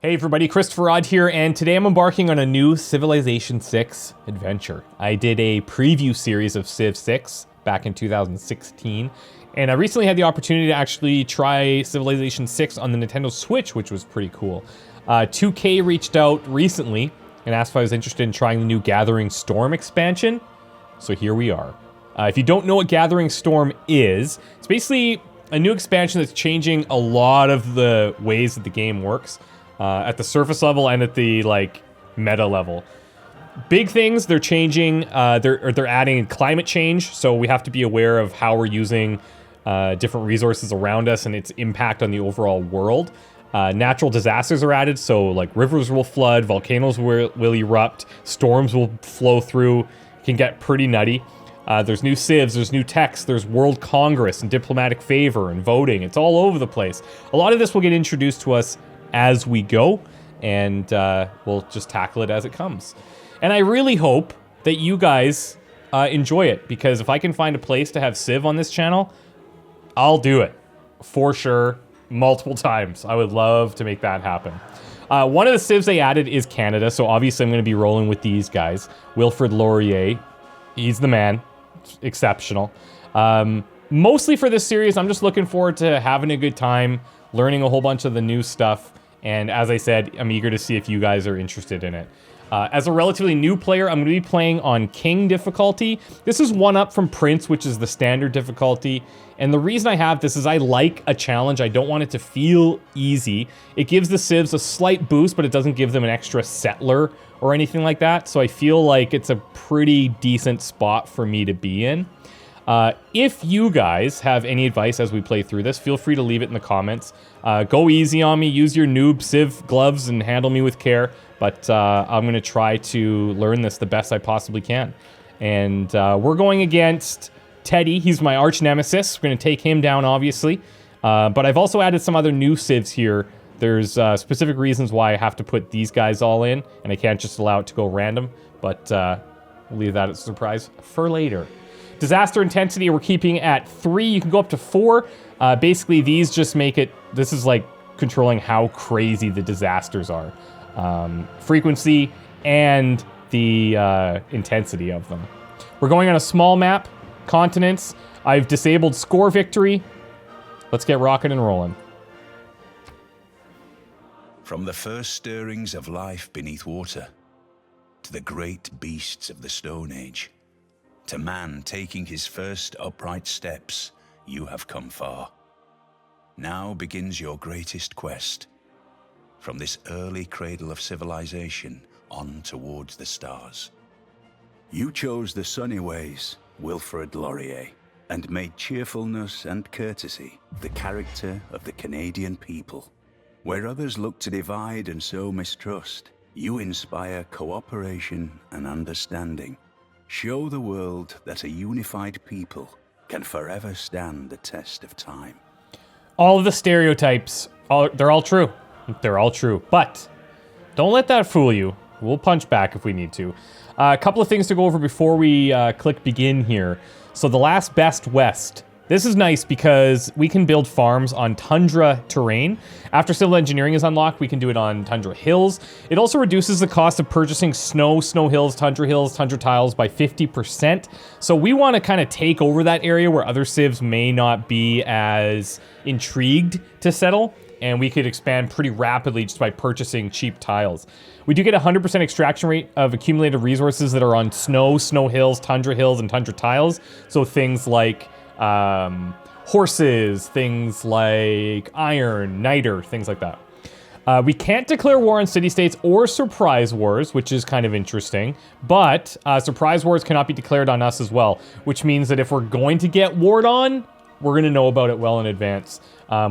Hey everybody, Christopherodd here, and today I'm embarking on a new Civilization 6 adventure. I did a preview series of Civ 6 back in 2016, and I recently had the opportunity to actually try Civilization 6 on the Nintendo Switch, which was pretty cool. 2K reached out recently and asked if I was interested in trying the new Gathering Storm expansion, so here we are. If you don't know what Gathering Storm is, it's basically a new expansion that's changing a lot of the ways that the game works. At the surface level and at the meta level. Big things they're changing. They're adding climate change, so we have to be aware of how we're using different resources around us and its impact on the overall world. Natural disasters are added, so rivers will flood, volcanoes will erupt, storms will flow through. Can get pretty nutty. There's new civs, there's new texts, there's World Congress and diplomatic favor and voting. It's all over the place. A lot of this will get introduced to us as we go, and we'll just tackle it as it comes. And I really hope that you guys enjoy it, because if I can find a place to have Civ on this channel, I'll do it. For sure, multiple times. I would love to make that happen. One of the Civs they added is Canada, so obviously I'm going to be rolling with these guys. Wilfrid Laurier, he's the man. Exceptional. Mostly for this series, I'm just looking forward to having a good time, learning a whole bunch of the new stuff. And as I said, I'm eager to see if you guys are interested in it. As a relatively new player, I'm going to be playing on King difficulty. This is one up from Prince, which is the standard difficulty. And the reason I have this is I like a challenge. I don't want it to feel easy. It gives the Civs a slight boost, but it doesn't give them an extra settler or anything like that. So I feel like it's a pretty decent spot for me to be in. If you guys have any advice as we play through this, feel free to leave it in the comments. Go easy on me, use your noob Civ gloves and handle me with care, but I'm going to try to learn this the best I possibly can. And we're going against Teddy. He's my arch nemesis. We're going to take him down, obviously. But I've also added some other new Civs here. There's specific reasons why I have to put these guys all in, and I can't just allow it to go random, but we'll leave that as a surprise for later. Disaster intensity, we're keeping at 3. You can go up to 4. Basically, these just make it... This is like controlling how crazy the disasters are. Frequency and the intensity of them. We're going on a small map. Continents. I've disabled score victory. Let's get rocking and rolling. From the first stirrings of life beneath water, to the great beasts of the Stone Age, to man taking his first upright steps, you have come far. Now begins your greatest quest. From this early cradle of civilization on towards the stars. You chose the sunny ways, Wilfrid Laurier, and made cheerfulness and courtesy the character of the Canadian people. Where others look to divide and sow mistrust, you inspire cooperation and understanding. Show the world that a unified people can forever stand the test of time. All of the stereotypes, they're all true. They're all true. But don't let that fool you. We'll punch back if we need to. A couple of things to go over before we click begin here. So the last best west. This is nice because we can build farms on tundra terrain. After civil engineering is unlocked, we can do it on tundra hills. It also reduces the cost of purchasing snow hills, tundra tiles by 50%. So we want to kind of take over that area where other civs may not be as intrigued to settle, and we could expand pretty rapidly just by purchasing cheap tiles. We do get a 100% extraction rate of accumulated resources that are on snow hills, and tundra tiles. So things like horses, things like iron, niter, things like that. We can't declare war on city-states or surprise wars, which is kind of interesting, but surprise wars cannot be declared on us as well, which means that if we're going to get warred on, we're going to know about it well in advance.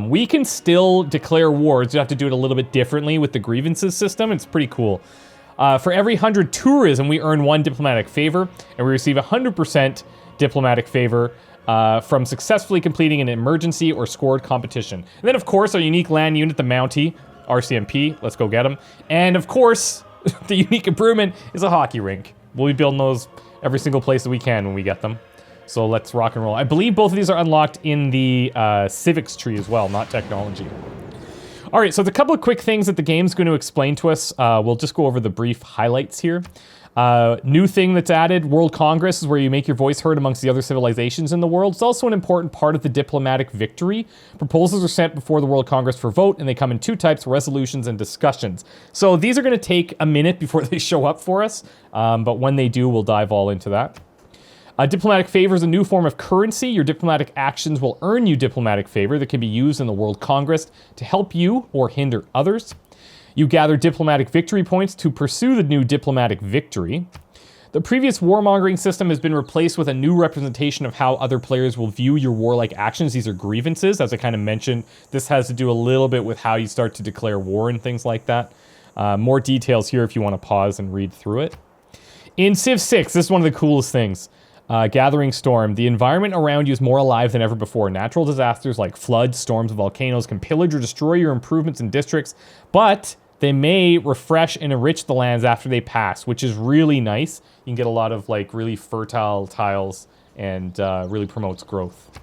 We can still declare wars. You have to do it a little bit differently with the grievances system. It's pretty cool. For every 100 tourism, we earn 1 diplomatic favor, and we receive 100% diplomatic favor from successfully completing an emergency or scored competition. And then, of course, our unique land unit, the Mountie, RCMP, let's go get them. And, of course, the unique improvement is a hockey rink. We'll be building those every single place that we can when we get them. So let's rock and roll. I believe both of these are unlocked in the civics tree as well, not technology. All right, so there's a couple of quick things that the game's going to explain to us. We'll just go over the brief highlights here. New thing that's added, World Congress is where you make your voice heard amongst the other civilizations in the world. It's also an important part of the diplomatic victory. Proposals are sent before the World Congress for vote, and they come in two types, resolutions and discussions. So these are going to take a minute before they show up for us, but when they do, we'll dive all into that. Diplomatic favor is a new form of currency. Your diplomatic actions will earn you diplomatic favor that can be used in the World Congress to help you or hinder others. You gather diplomatic victory points to pursue the new diplomatic victory. The previous warmongering system has been replaced with a new representation of how other players will view your warlike actions. These are grievances, as I kind of mentioned. This has to do a little bit with how you start to declare war and things like that. More details here if you want to pause and read through it. In Civ 6, this is one of the coolest things. Gathering Storm. The environment around you is more alive than ever before. Natural disasters like floods, storms, and volcanoes can pillage or destroy your improvements and districts, but they may refresh and enrich the lands after they pass, which is really nice. You can get a lot of like really fertile tiles and really promotes growth.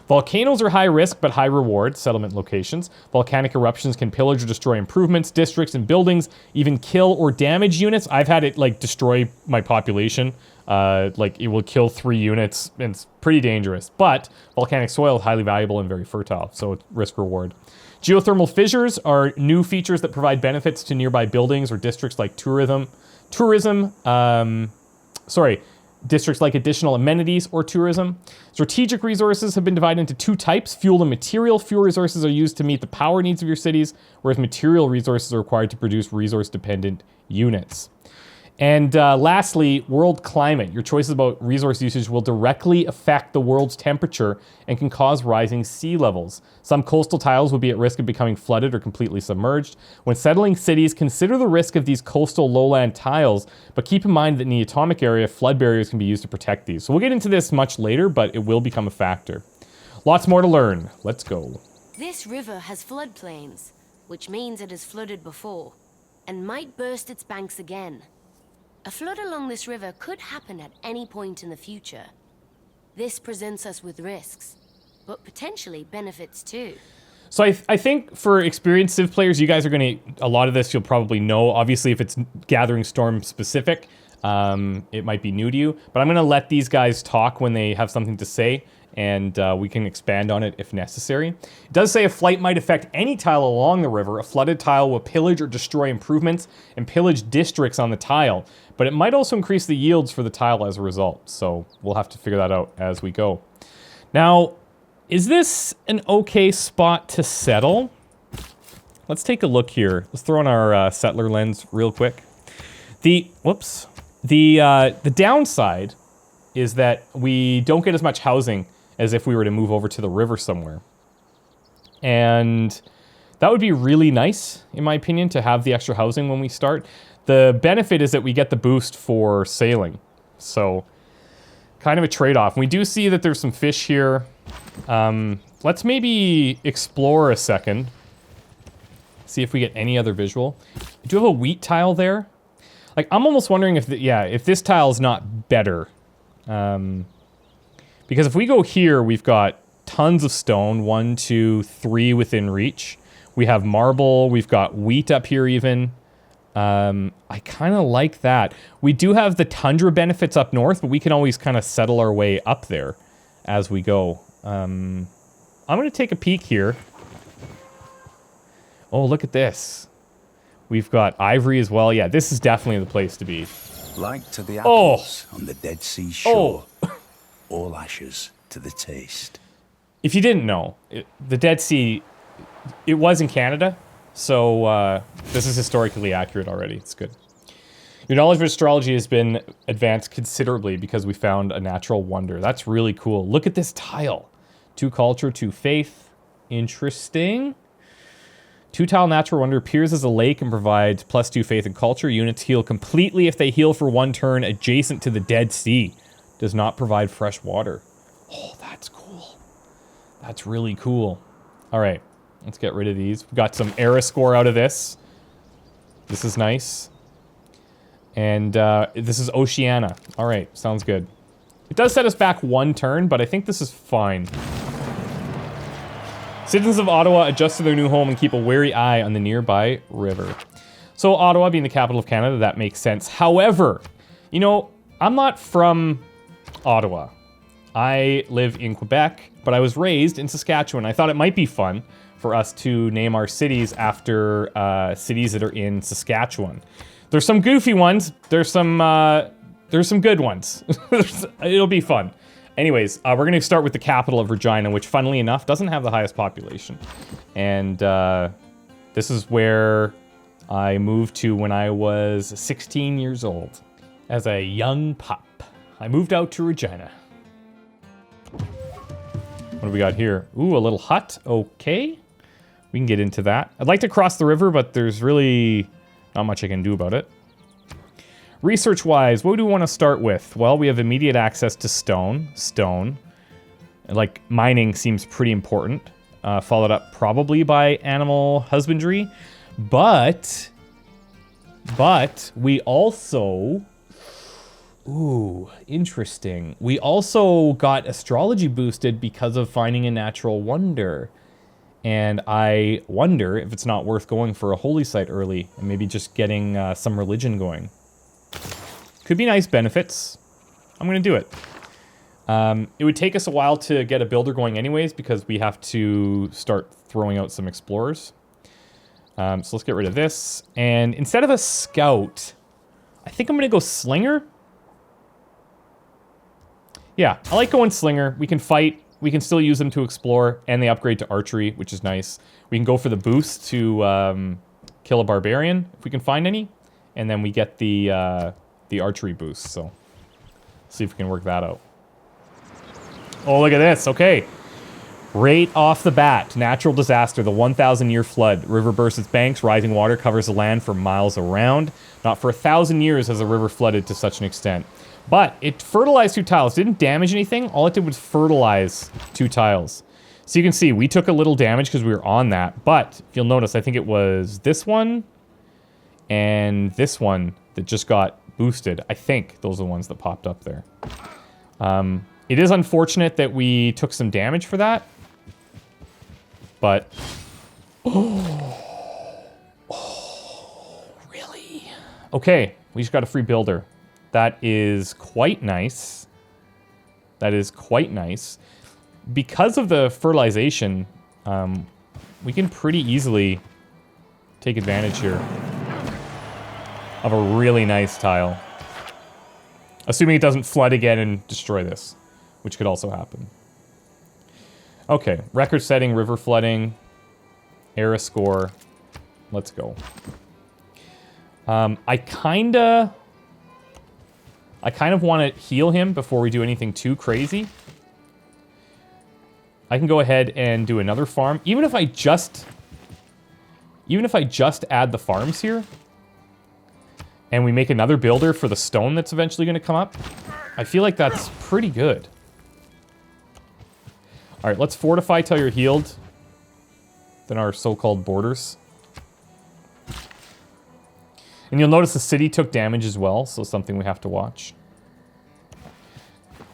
Volcanoes are high risk but high reward settlement locations. Volcanic eruptions can pillage or destroy improvements, districts, and buildings, even kill or damage units. I've had it like destroy my population. Like it will kill 3 units, and it's pretty dangerous. But volcanic soil is highly valuable and very fertile, so it's risk reward. Geothermal fissures are new features that provide benefits to nearby buildings or districts like districts like additional amenities or tourism. Strategic resources have been divided into 2 types, fuel and material. Fuel resources are used to meet the power needs of your cities, whereas material resources are required to produce resource-dependent units. And lastly, world climate. Your choices about resource usage will directly affect the world's temperature and can cause rising sea levels. Some coastal tiles will be at risk of becoming flooded or completely submerged. When settling cities, consider the risk of these coastal lowland tiles, but keep in mind that in the atomic area, flood barriers can be used to protect these. So we'll get into this much later, but it will become a factor. Lots more to learn. Let's go. This river has floodplains, which means it has flooded before, and might burst its banks again. A flood along this river could happen at any point in the future. This presents us with risks, but potentially benefits too. So I think for experienced Civ players, you guys are going to, a lot of this you'll probably know. Obviously, if it's Gathering Storm specific, it might be new to you. But I'm going to let these guys talk when they have something to say, and we can expand on it if necessary. It does say a flight might affect any tile along the river. A flooded tile will pillage or destroy improvements and pillage districts on the tile, but it might also increase the yields for the tile as a result. So we'll have to figure that out as we go. Now, is this an okay spot to settle? Let's take a look here. Let's throw on our settler lens real quick. The downside is that we don't get as much housing as if we were to move over to the river somewhere. And that would be really nice, in my opinion, to have the extra housing when we start. The benefit is that we get the boost for sailing. So, kind of a trade-off. We do see that there's some fish here. Let's maybe explore a second. See if we get any other visual. Do you have a wheat tile there? Like, I'm almost wondering if this tile is not better. Because if we go here, we've got tons of stone, 1, 2, 3 within reach. We have marble, we've got wheat up here even. I kind of like that. We do have the tundra benefits up north, but we can always kind of settle our way up there as we go. I'm going to take a peek here. Oh, look at this. We've got ivory as well. Yeah, this is definitely the place to be. Like to the apples on the Dead Sea shore, all ashes to the taste. If you didn't know, the Dead Sea, it was in Canada, so this is historically accurate already. It's good. Your knowledge of astrology has been advanced considerably because we found a natural wonder. That's really cool. Look at this tile. 2 culture, 2 faith. Interesting. 2 tile natural wonder appears as a lake and provides +2 faith and culture. Units heal completely if they heal for 1 turn adjacent to the Dead Sea. Does not provide fresh water. Oh, that's cool. That's really cool. All right, let's get rid of these. We got some era score out of this. This is nice. And this is Oceania. All right, sounds good. It does set us back 1 turn, but I think this is fine. Citizens of Ottawa adjust to their new home and keep a wary eye on the nearby river. So Ottawa being the capital of Canada, that makes sense. However, you know, I'm not from Ottawa. I live in Quebec, but I was raised in Saskatchewan. I thought it might be fun for us to name our cities after cities that are in Saskatchewan. There's some goofy ones. There's some good ones. It'll be fun. Anyways, we're going to start with the capital of Regina, which funnily enough doesn't have the highest population. And this is where I moved to when I was 16 years old. As a young pup, I moved out to Regina. What do we got here? Ooh, a little hut. Okay. We can get into that. I'd like to cross the river, but there's really not much I can do about it. Research-wise, what do we want to start with? Well, we have immediate access to stone. Like, mining seems pretty important. Followed up probably by animal husbandry. But we also... Ooh, interesting. We also got astrology boosted because of finding a natural wonder. And I wonder if it's not worth going for a holy site early and maybe just getting some religion going. Could be nice benefits. I'm going to do it. It would take us a while to get a builder going anyways because we have to start throwing out some explorers. So let's get rid of this. And instead of a scout, I think I'm going to go slinger. Yeah, I like going slinger. We can fight. We can still use them to explore. And they upgrade to archery, which is nice. We can go for the boost to kill a barbarian if we can find any. And then we get the archery boost. So see if we can work that out. Oh, look at this. Okay. Right off the bat, natural disaster, the 1,000-year flood. River bursts its banks, rising water covers the land for miles around. Not for 1,000 years has a river flooded to such an extent. But it fertilized 2 tiles. Didn't damage anything. All it did was fertilize 2 tiles. So you can see we took a little damage because we were on that. But if you'll notice, I think it was this one and this one that just got boosted. I think those are the ones that popped up there. It is unfortunate that we took some damage for that. But... Oh, really? Okay, we just got a free builder. That is quite nice. That is quite nice. Because of the fertilization, we can pretty easily take advantage here of a really nice tile. Assuming it doesn't flood again and destroy this, which could also happen. Okay, record-setting, river flooding, era score. Let's go. I kind of want to heal him before we do anything too crazy. I can go ahead and do another farm. Even if I just add the farms here, and we make another builder for the stone that's eventually going to come up, I feel like that's pretty good. All right, let's fortify till you're healed. Then our so-called borders. And you'll notice the city took damage as well, so something we have to watch.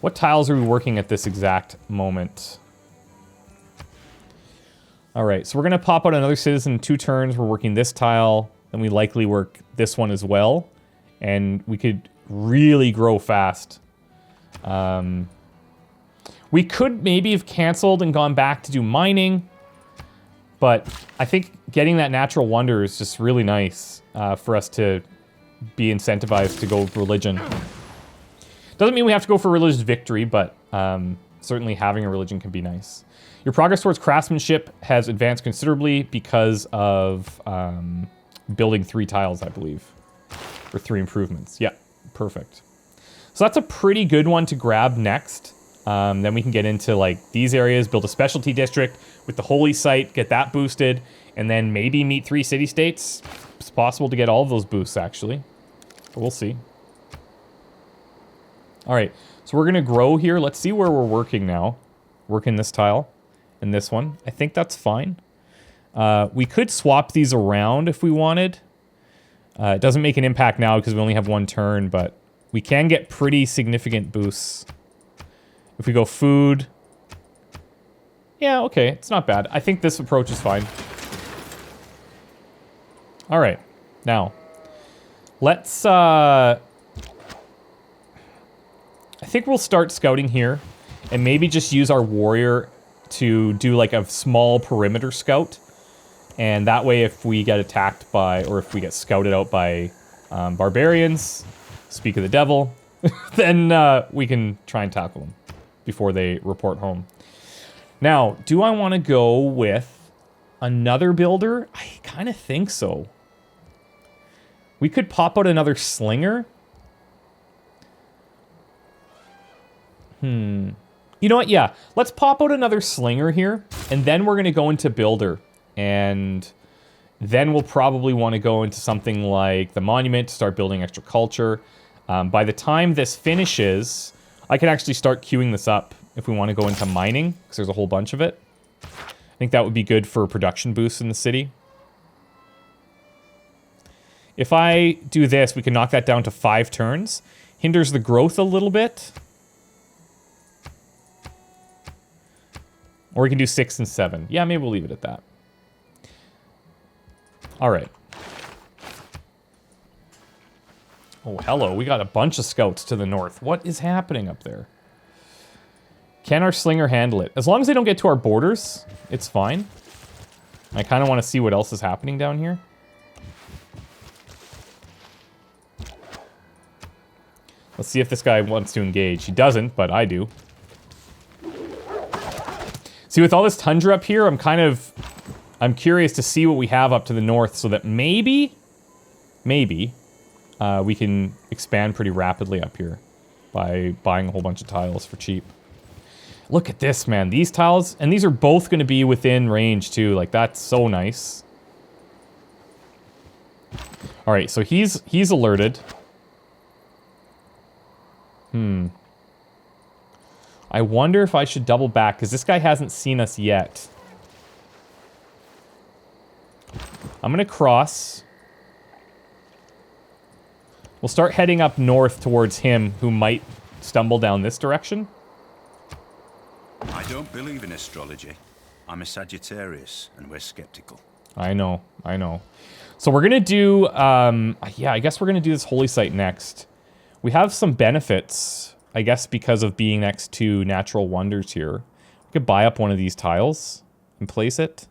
What tiles are we working at this exact moment? All right, so we're going to pop out another citizen in 2 turns. We're working this tile, then we likely work this one as well. And we could really grow fast. We could maybe have canceled and gone back to do mining. But I think getting that natural wonder is just really nice for us to be incentivized to go with religion. Doesn't mean we have to go for religious victory, but certainly having a religion can be nice. Your progress towards craftsmanship has advanced considerably because of building 3 tiles, I believe. Or 3 improvements. Yeah, perfect. So that's a pretty good one to grab next. Then we can get into like these areas, build a specialty district with the holy site, get that boosted, and then maybe meet 3 city-states. It's possible to get all of those boosts, actually. But we'll see. All right, so we're going to grow here. Let's see where we're working now. Working this tile and this one. I think that's fine. We could swap these around if we wanted. It doesn't make an impact now because we only have 1 turn, but we can get pretty significant boosts. If we go food, Yeah, okay, it's not bad. I think this approach is fine. All right, now, let's, I think we'll start scouting here and maybe just use our warrior to do like a small perimeter scout. And that way, if we get attacked by, or if we get scouted out by barbarians, speak of the devil, then we can try and tackle them before they report home. Now, do I want to go with another builder? I kind of think so. We could pop out another slinger. You know what? Yeah, let's pop out another slinger here, and then we're going to go into builder. And then we'll probably want to go into something like the monument to start building extra culture. By the time this finishes, I can actually start queuing this up if we want to go into mining, because there's a whole bunch of it. I think that would be good for production boosts in the city. If I do this, we can knock that down to 5 turns. Hinders the growth a little bit. Or we can do 6 and 7. Yeah, maybe we'll leave it at that. All right. Oh, hello. We got a bunch of scouts to the north. What is happening up there? Can our slinger handle it? As long as they don't get to our borders, it's fine. I kind of want to see what else is happening down here. Let's see if this guy wants to engage. He doesn't, but I do. See, with all this tundra up here, I'm curious to see what we have up to the north so that maybe we can expand pretty rapidly up here by buying a whole bunch of tiles for cheap. Look at this, man. These tiles, and these are both going to be within range too. Like, that's so nice. All right, so he's alerted. I wonder if I should double back, because this guy hasn't seen us yet. I'm going to cross. We'll start heading up north towards him, who might stumble down this direction. I don't believe in astrology. I'm a Sagittarius, and we're skeptical. I know. So we're going to do, yeah, I guess we're going to do this holy site next. We have some benefits, I guess, because of being next to natural wonders here. We could buy up one of these tiles and place it.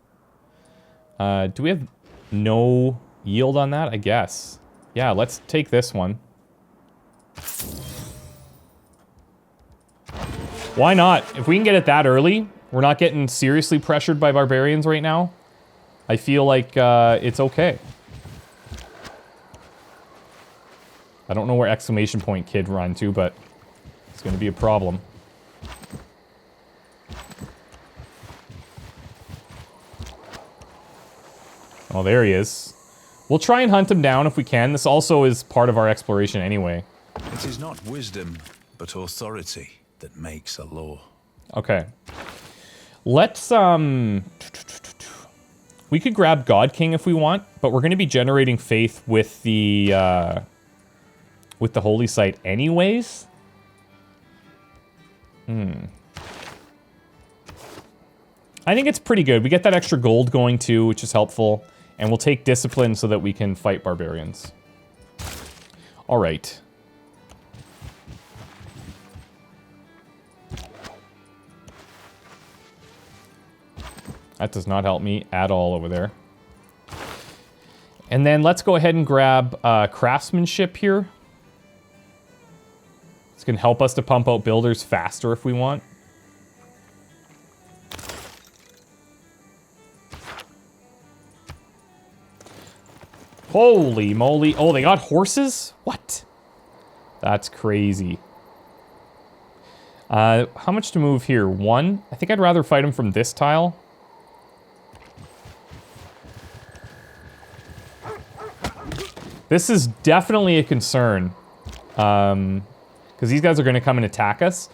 Do we have no yield on that? I guess. Yeah, let's take this one. Why not? If we can get it that early, we're not getting seriously pressured by barbarians right now. I feel like it's okay. I don't know where exclamation point kid run to, but it's going to be a problem. Oh, there he is. We'll try and hunt him down if we can. This also is part of our exploration anyway. It is not wisdom, but authority that makes a law. Okay. Let's, we could grab God King if we want, but we're going to be generating faith with the holy site anyways. I think it's pretty good. We get that extra gold going too, which is helpful. And we'll take discipline so that we can fight barbarians. All right. That does not help me at all over there. And then let's go ahead and grab craftsmanship here. This can help us to pump out builders faster if we want. Holy moly. Oh, they got horses? What? That's crazy. How much to move here? 1? I think I'd rather fight him from this tile. This is definitely a concern. Because these guys are going to come and attack us.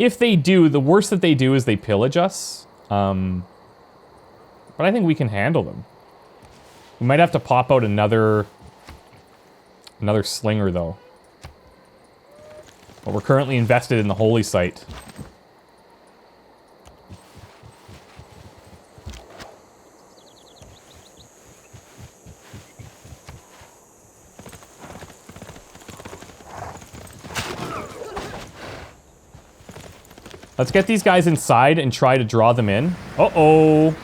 If they do, the worst that they do is they pillage us. But I think we can handle them. We might have to pop out another slinger, though. But we're currently invested in the holy site. Let's get these guys inside and try to draw them in. Uh-oh.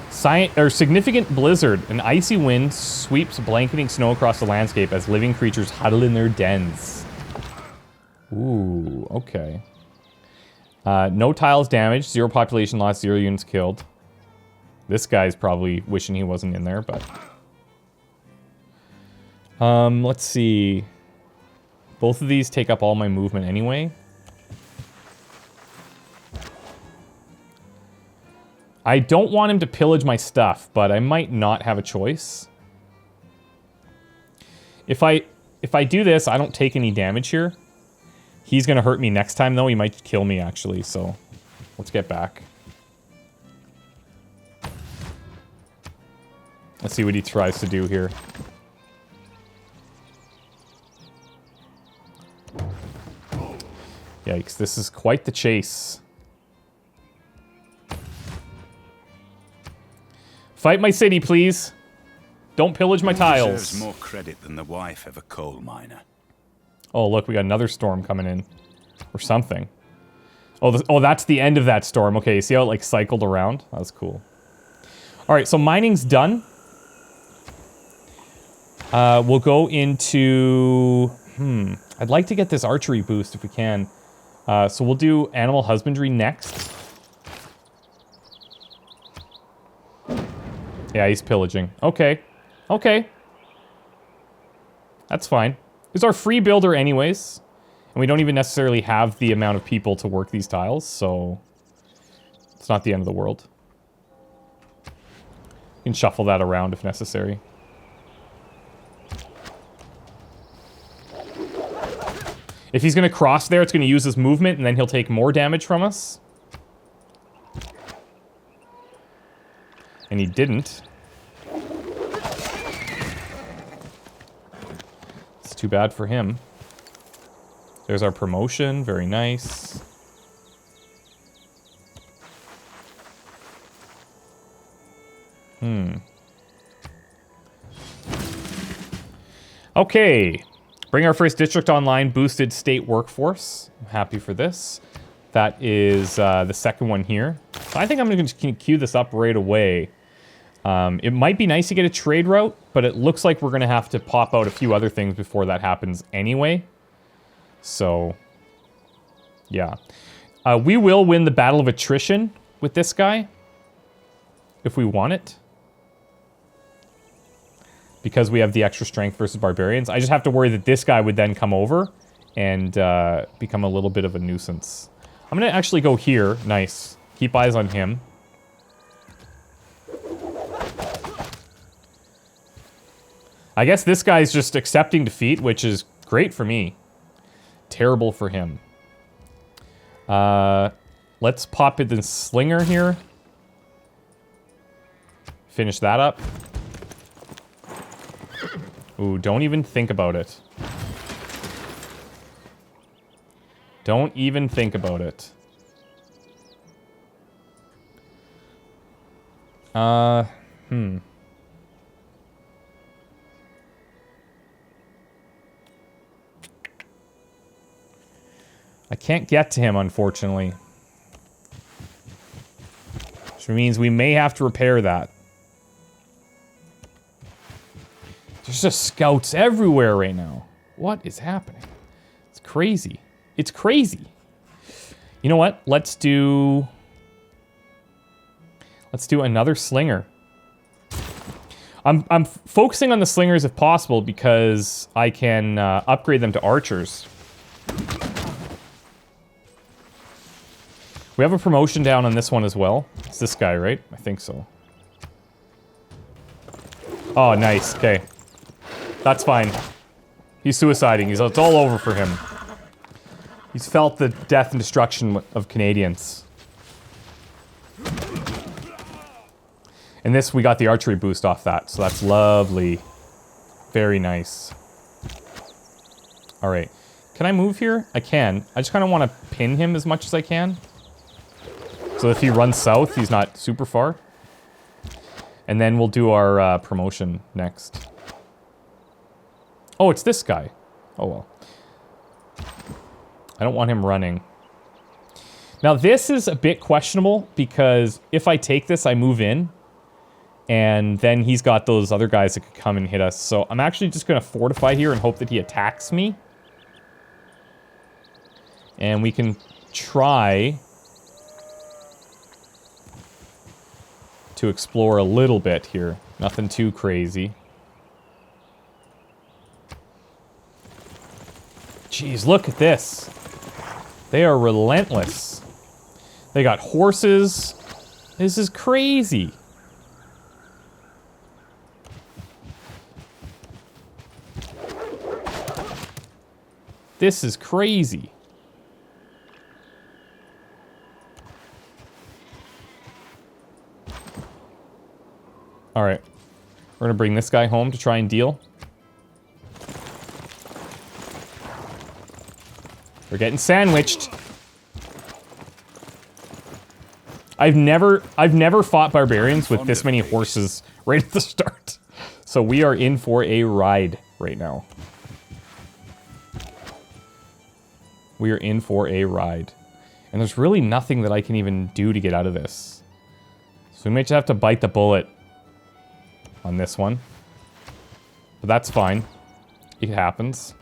Significant blizzard. An icy wind sweeps blanketing snow across the landscape as living creatures huddle in their dens. Ooh, okay. No tiles damaged, 0 population loss, 0 units killed. This guy's probably wishing he wasn't in there, but... let's see. Both of these take up all my movement anyway. I don't want him to pillage my stuff, but I might not have a choice. If I do this, I don't take any damage here. He's gonna hurt me next time, though. He might kill me, actually, so... Let's get back. Let's see what he tries to do here. Yikes, this is quite the chase. Fight my city, please. Don't pillage my tiles. Deserves more credit than the wife of a coal miner. Oh, look, we got another storm coming in. Or something. Oh, that's the end of that storm. Okay, see how it, like, cycled around? That was cool. Alright, so mining's done. We'll go into... I'd like to get this archery boost if we can. So we'll do animal husbandry next. Yeah, he's pillaging. Okay. Okay. That's fine. He's our free builder anyways. And we don't even necessarily have the amount of people to work these tiles, so... It's not the end of the world. You can shuffle that around if necessary. If he's going to cross there, it's going to use his movement, and then he'll take more damage from us. And he didn't. It's too bad for him. There's our promotion. Very nice. Okay. Bring our first district online, boosted state workforce. I'm happy for this. That is the second one here. So I think I'm going to queue this up right away. It might be nice to get a trade route, but it looks like we're going to have to pop out a few other things before that happens anyway. So, yeah. We will win the battle of attrition with this guy, if we want it. Because we have the extra strength versus barbarians. I just have to worry that this guy would then come over and become a little bit of a nuisance. I'm going to actually go here. Nice. Keep eyes on him. I guess this guy's just accepting defeat, which is great for me. Terrible for him. Let's pop in the slinger here. Finish that up. Ooh, don't even think about it. Don't even think about it. I can't get to him, unfortunately. Which means we may have to repair that. There's just scouts everywhere right now. What is happening? It's crazy. It's crazy. You know what? Let's do another slinger. I'm focusing on the slingers if possible because I can upgrade them to archers. We have a promotion down on this one as well. It's this guy, right? I think so. Oh, nice. Okay. That's fine. He's suiciding. It's all over for him. He's felt the death and destruction of Canadians. And this, we got the archery boost off that, so that's lovely. Very nice. Alright. Can I move here? I can. I just kind of want to pin him as much as I can. So if he runs south, he's not super far. And then we'll do our promotion next. Oh, it's this guy. Oh, well. I don't want him running. Now, this is a bit questionable because if I take this, I move in. And then he's got those other guys that could come and hit us. So I'm actually just going to fortify here and hope that he attacks me. And we can try to explore a little bit here. Nothing too crazy. Jeez, look at this. They are relentless. They got horses. This is crazy. This is crazy. All right. We're going to bring this guy home to try and deal. We're getting sandwiched. I've never fought barbarians with this many horses right at the start. So we are in for a ride right now. We are in for a ride. And there's really nothing that I can even do to get out of this. So we might just have to bite the bullet on this one. But that's fine. It happens.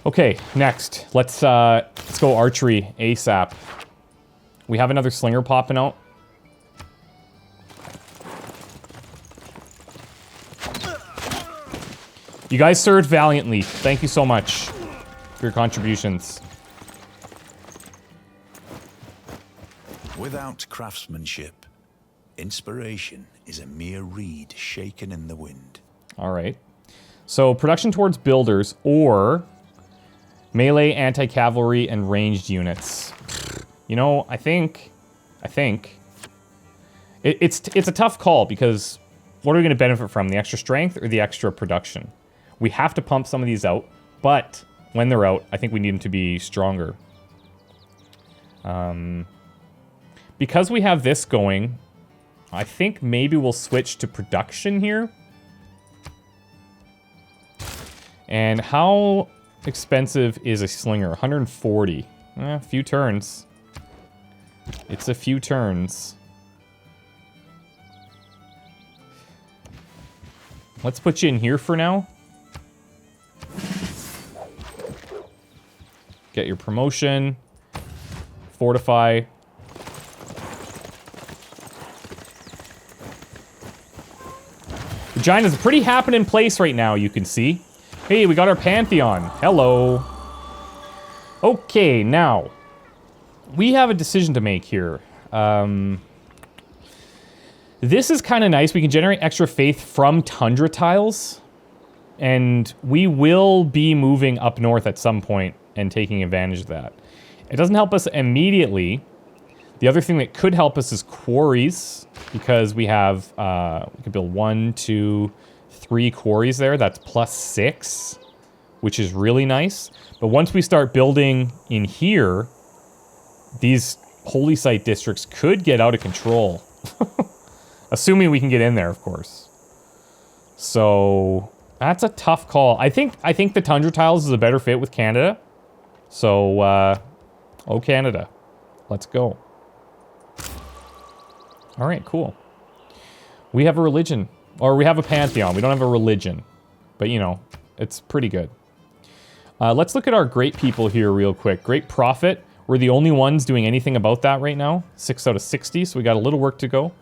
Okay, next. Let's go archery ASAP. We have another slinger popping out. You guys served valiantly. Thank you so much for your contributions. Without craftsmanship, inspiration is a mere reed shaken in the wind. All right. So production towards builders or melee, anti-cavalry, and ranged units. You know, I think it's a tough call because what are we going to benefit from? The extra strength or the extra production? We have to pump some of these out, but when they're out, I think we need them to be stronger. Because we have this going, I think maybe we'll switch to production here. And how expensive is a slinger? 140. A few turns. It's a few turns. Let's put you in here for now. Get your promotion. Fortify. Regina's a pretty happening place right now, you can see. Hey, we got our pantheon. Hello. Okay, now. We have a decision to make here. This is kind of nice. We can generate extra faith from tundra tiles. And we will be moving up north at some point and taking advantage of that. It doesn't help us immediately. The other thing that could help us is quarries. Because we have, we could build 1, 2, 3 quarries there. That's +6, which is really nice. But once we start building in here, these holy site districts could get out of control. Assuming we can get in there, of course. So that's a tough call. I think the tundra tiles is a better fit with Canada. So, oh Canada, let's go. All right, cool. We have a religion, or we have a pantheon. We don't have a religion, but you know, it's pretty good. Let's look at our great people here real quick. Great prophet. We're the only ones doing anything about that right now. 6 out of 60, so we got a little work to go.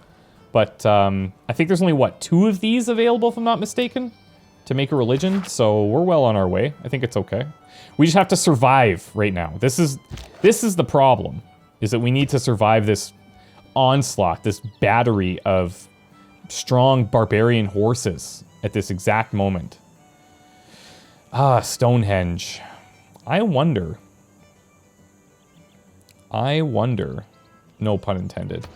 But I think there's only, what, 2 of these available, if I'm not mistaken, to make a religion. So we're well on our way. I think it's okay. We just have to survive right now. This is the problem, is that we need to survive this onslaught, this battery of strong barbarian horses at this exact moment. Ah, Stonehenge. I wonder, no pun intended.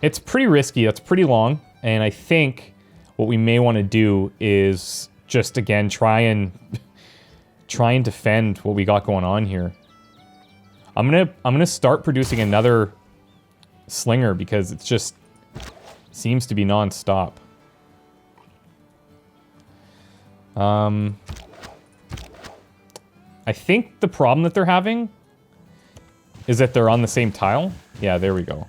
It's pretty risky, that's pretty long, and I think what we may want to do is just, again, try and defend what we got going on here. I'm gonna start producing another slinger because it's just seems to be non-stop. I think the problem that they're having is that they're on the same tile. Yeah, there we go.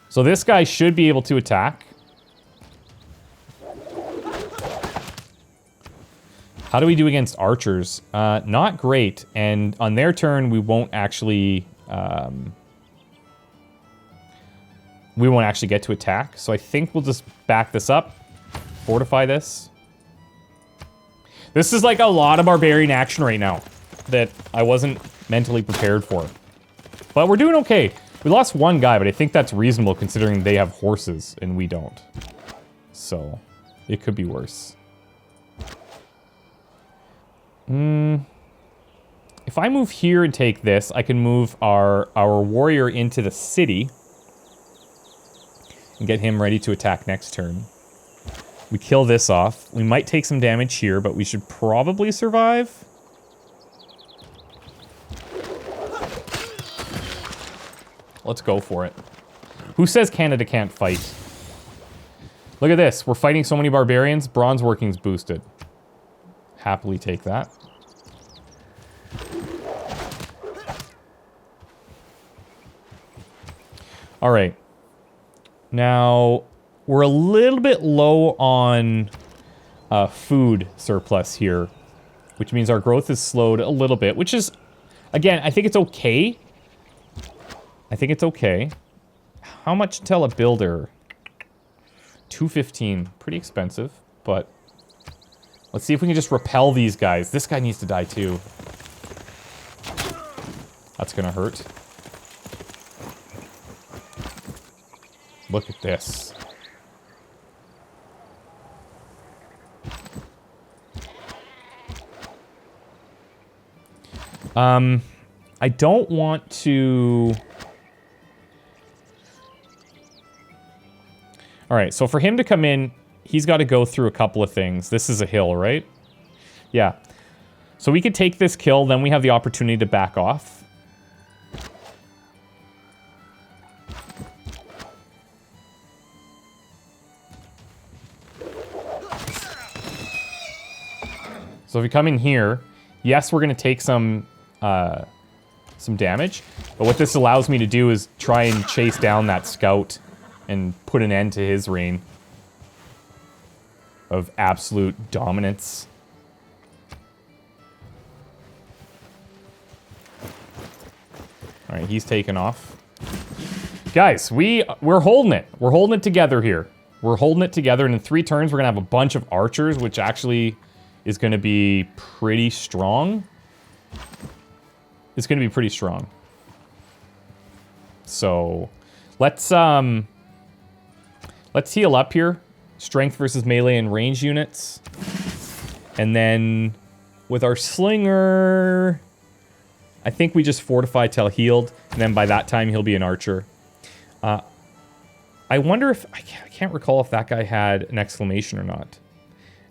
So this guy should be able to attack. How do we do against archers? Not great. And on their turn, we won't actually get to attack. So I think we'll just back this up. Fortify this. This is like a lot of barbarian action right now that I wasn't mentally prepared for. But we're doing okay. We lost one guy, but I think that's reasonable considering they have horses and we don't. So it could be worse. If I move here and take this, I can move our warrior into the city and get him ready to attack next turn. We kill this off. We might take some damage here, but we should probably survive. Let's go for it. Who says Canada can't fight? Look at this. We're fighting so many barbarians. Bronze working's boosted. Happily take that. All right. Now, we're a little bit low on food surplus here, which means our growth is slowed a little bit, which is, again, I think it's okay. I think it's okay. How much to tell a builder? $215. Pretty expensive, but let's see if we can just repel these guys. This guy needs to die too. That's gonna hurt. Look at this. I don't want to... All right, so for him to come in, he's got to go through a couple of things. This is a hill, right? Yeah. So we could take this kill, then we have the opportunity to back off. So if we come in here, yes, we're going to take some damage. But what this allows me to do is try and chase down that scout and put an end to his reign of absolute dominance. All right, he's taken off. Guys, we're holding it. We're holding it together here. We're holding it together, and in 3 turns, we're going to have a bunch of archers, which actually is going to be pretty strong. It's going to be pretty strong. So, let's heal up here. Strength versus melee and range units. And then with our slinger, I think we just fortify till healed, and then by that time he'll be an archer. I wonder if I can't recall if that guy had an exclamation or not.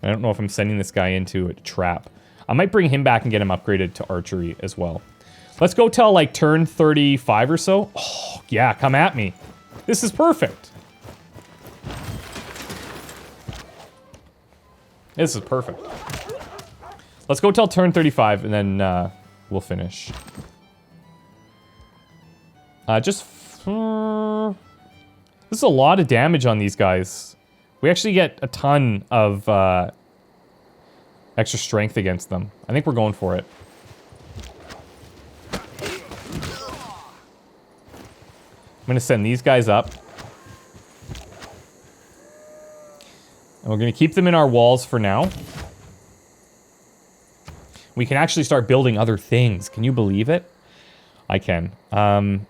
I don't know if I'm sending this guy into a trap. I might bring him back and get him upgraded to archery as well. Let's go till like turn 35 or so. Oh, yeah, come at me. This is perfect. This is perfect. Let's go till turn 35 and then we'll finish. This is a lot of damage on these guys. We actually get a ton of extra strength against them. I think we're going for it. I'm going to send these guys up. And we're going to keep them in our walls for now. We can actually start building other things. Can you believe it? I can. I'm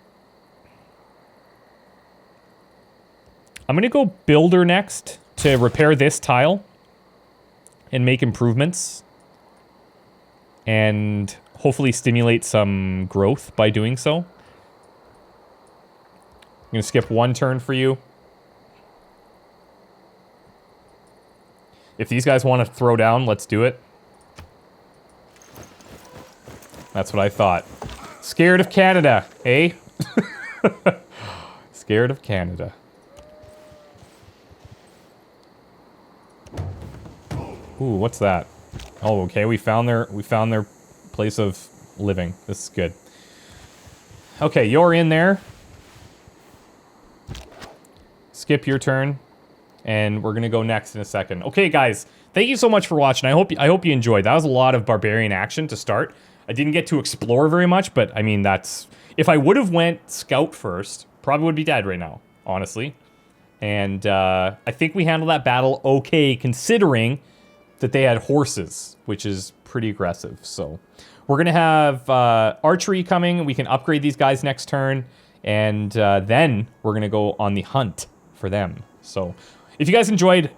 going to go builder next to repair this tile and make improvements and hopefully stimulate some growth by doing so. I'm going to skip 1 turn for you. If these guys want to throw down, let's do it. That's what I thought. Scared of Canada, eh? Scared of Canada. Ooh, what's that? Oh, okay, we found their place of living. This is good. Okay, you're in there. Skip your turn. And we're gonna go next in a second. Okay, guys, thank you so much for watching. I hope you enjoyed. That was a lot of Barbarian action to start. I didn't get to explore very much, but I mean, that's... If I would have went scout first, probably would be dead right now, honestly. And I think we handled that battle okay, considering that they had horses, which is pretty aggressive. So we're going to have archery coming. We can upgrade these guys next turn. And then we're going to go on the hunt for them. So if you guys enjoyed,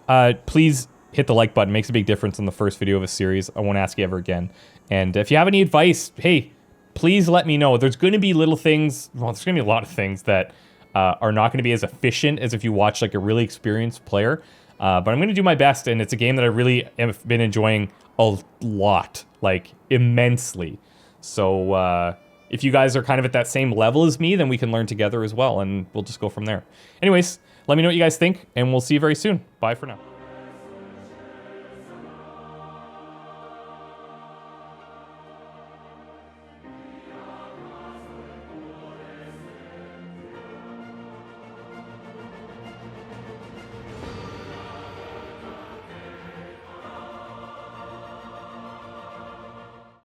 please hit the like button. It makes a big difference in the first video of a series. I won't ask you ever again. And if you have any advice, hey, please let me know. There's going to be little things. Well, there's going to be a lot of things that are not going to be as efficient as if you watch like a really experienced player. But I'm going to do my best, and it's a game that I really have been enjoying a lot, like immensely. So if you guys are kind of at that same level as me, then we can learn together as well, and we'll just go from there. Anyways, let me know what you guys think, and we'll see you very soon. Bye for now.